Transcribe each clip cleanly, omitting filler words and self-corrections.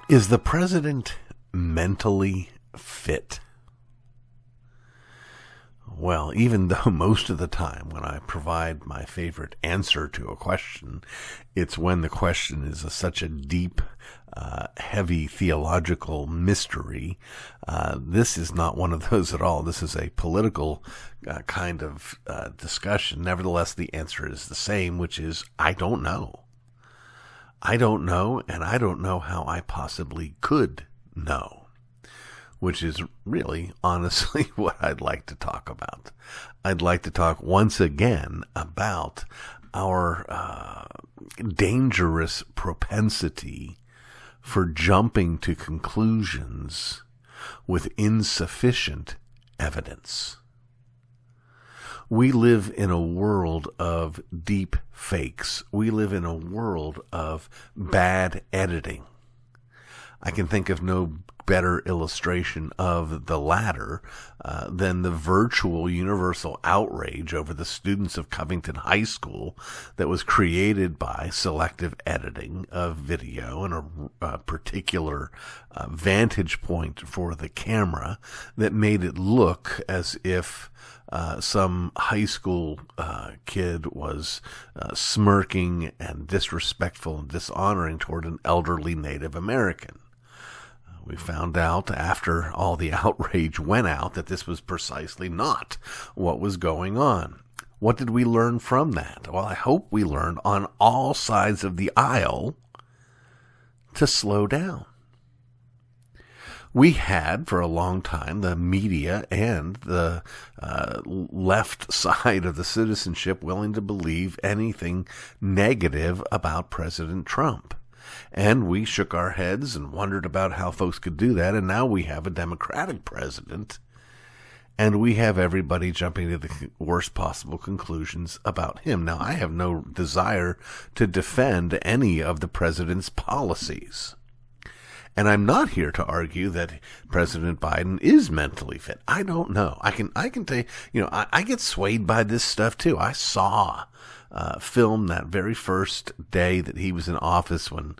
Is the president mentally fit? Well, even though most of the time when I provide my favorite answer to a question, it's when the question is such a deep, heavy theological mystery, this is not one of those at all. This is a political kind of discussion. Nevertheless, the answer is the same, which is, I don't know. I don't know, and I don't know how I possibly could know, which is really, honestly, what I'd like to talk about. I'd like to talk once again about our dangerous propensity for jumping to conclusions with insufficient evidence. We live in a world of deep fakes. We live in a world of bad editing. I can think of no better illustration of the latter than the virtual universal outrage over the students of Covington High School that was created by selective editing of video and a particular vantage point for the camera that made it look as if some high school kid was smirking and disrespectful and dishonoring toward an elderly Native American. We found out after all the outrage went out that this was precisely not what was going on. What did we learn from that? Well, I hope we learned on all sides of the aisle to slow down. We had, for a long time, the media and the left side of the citizenship willing to believe anything negative about President Trump. And we shook our heads and wondered about how folks could do that. And now we have a Democratic president, and we have everybody jumping to the worst possible conclusions about him. Now, I have no desire to defend any of the president's policies. And I'm not here to argue that President Biden is mentally fit. I don't know. I can tell you, I get swayed by this stuff too. I saw film that very first day that he was in office when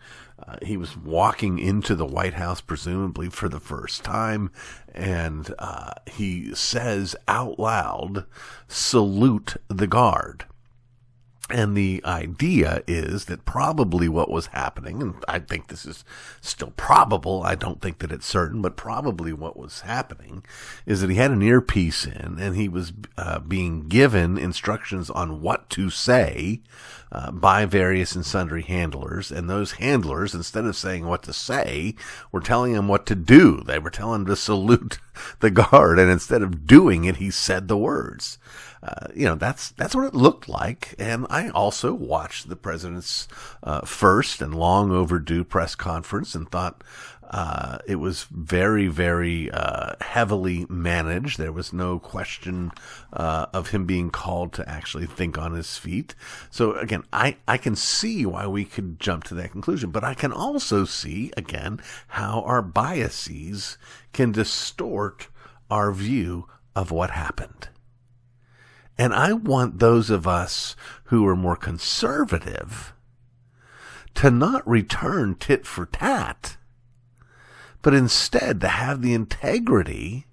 he was walking into the White House, presumably for the first time, and he says out loud, "Salute the guard." And the idea is that probably what was happening, and I think this is still probable, I don't think that it's certain, but probably what was happening is that he had an earpiece in and he was being given instructions on what to say by various and sundry handlers. And those handlers, instead of saying what to say, were telling him what to do. They were telling him to salute the guard. And instead of doing it, he said the words. That's what it looked like. And I also watched the president's first and long overdue press conference and thought it was very, very heavily managed. There was no question of him being called to actually think on his feet. So again, I can see why we could jump to that conclusion, but I can also see, again, how our biases can distort our view of what happened. And I want those of us who are more conservative to not return tit for tat, but instead to have the integrity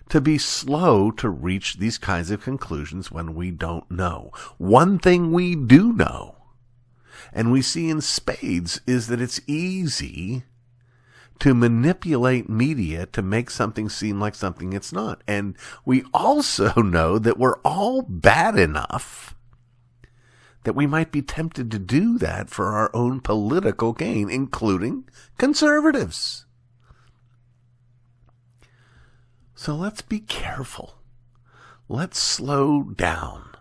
to be slow to reach these kinds of conclusions when we don't know. One thing we do know, and we see in spades, is that it's easy to manipulate media to make something seem like something it's not. And we also know that we're all bad enough that we might be tempted to do that for our own political gain, including conservatives. So let's be careful. Let's slow down.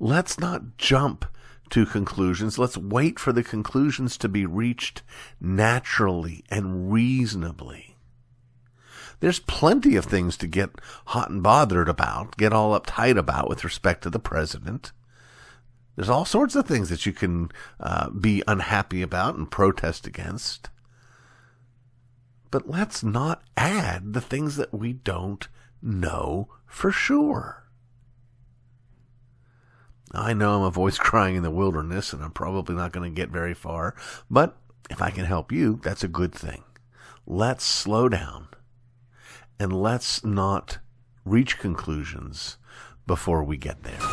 Let's not jump to conclusions. Let's wait for the conclusions to be reached naturally and reasonably. There's plenty of things to get hot and bothered about, get all uptight about with respect to the president. There's all sorts of things that you can be unhappy about and protest against. But let's not add the things that we don't know for sure. I know I'm a voice crying in the wilderness, and I'm probably not going to get very far, but if I can help you, that's a good thing. Let's slow down and let's not reach conclusions before we get there.